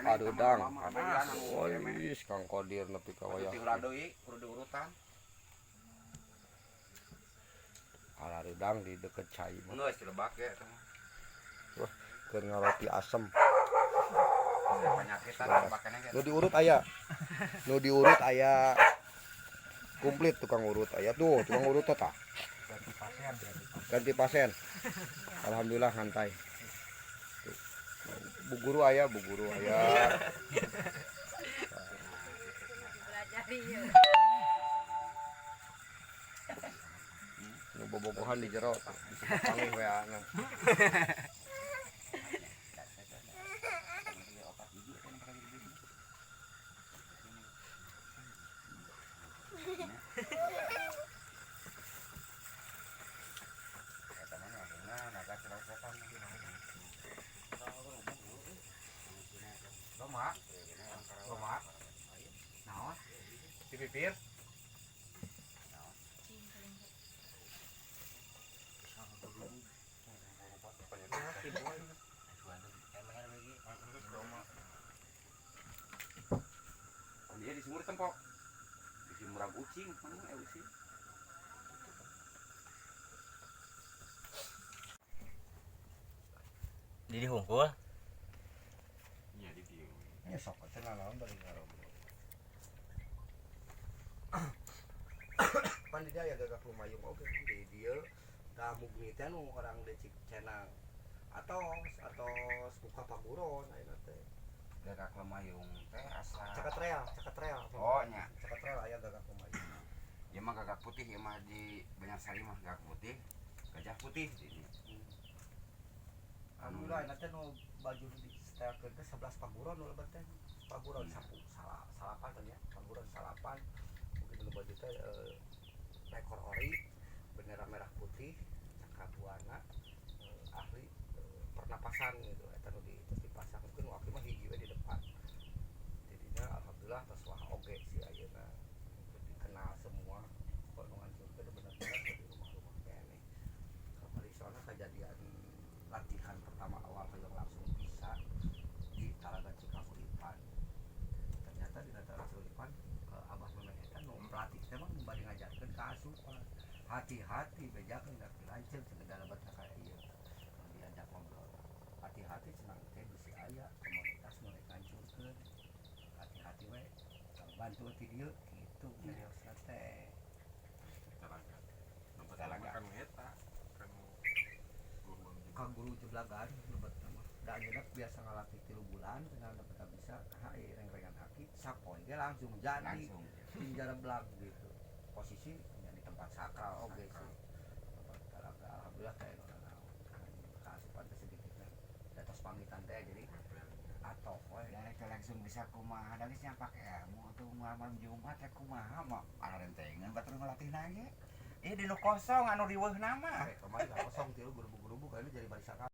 Adudang. Wis Kang Kodir nepi ka wayah. urutan. Aladudang di deket cai mah. Geus dilebak ge. Wah, keur ngaroti asem. Penyakitan lebakannya ge. Nu diurut aya. Nu diurut aya komplit tukang urut aya tuh, tukang urut tah. Ganti pasien. Alhamdulillah ngantai. Bu guru aya. Nu bobogohan di jero bisa panggih we ana. Lomak. Naon? Dipipir. Dia di sumur tempok. Di sumur ucing, mana ucing. Di hungkul. Nya di dieu. Nya sok cenah naon bari ngarob. Pan di dia aya gagak lumayung oge di dieu da mugni teh nu orang decik cenang. Atau buka paguron ayeuna teh. Gagak lumayung teh asa. Cakatrel. Oh nya. Cakatrel aya gagak lumayung. Ya mah gagak putih ya mah di Banyarsari mah gagak putih. Gajah putih di. Alhamdulillah ayeuna teh nu baju di setelkeun teh 11 paguron nu lebat teh. Paguron sapu salapan teh nya. Paguron salapan. Mungkin nu baju teh rekor ori bendera merah putih cakabuana ahli pernapasan gitu eta nu terus dipasang mungkin waktu mah hiji we di depan. Jadinya alhamdulillah tos wah oge si ayeuna dikenal semua kalau ngancurkeun bener-bener di rumah-rumah kene. Kamari soalna kejadian latihan pertama awal yang langsung bisa di Talaga Cikahulipan. Ternyata di Talaga Cikahulipan abah mama eta nu pelatih teh mah bari ngajarkeun ka asupan. Hati-hati bejakeun da lanceuk cenah dalabat ka ieu. Diajak ngobrol. Hati-hati cenah teh bisi aya komunitas nu rek ngancurkeun. Hati-hati we bantu ti dieu kitu nyariosna teh. Talaga kan eta kan Kang guru jeblagan lebet mah. Da ayeuna biasa ngalatih 3 bulan cenah dapat bisa reng-rengan haki sapoe ge langsung jadi. Pinjara belag gitu. Posisi di tempat sakral oge sih. Talaga alhamdulillah teh kaasupan teh sedikitnya. Da tos pamitan teh jadi atoh we. langsung bisa kumaha da geus pake ilmu tuh malam Jumat rek kumaha mah arentengan batur ngelatih nage. Di nu kosong anu riweuhna mah. Kemarin kosong tilu guru-guru kayaknya jadi barisan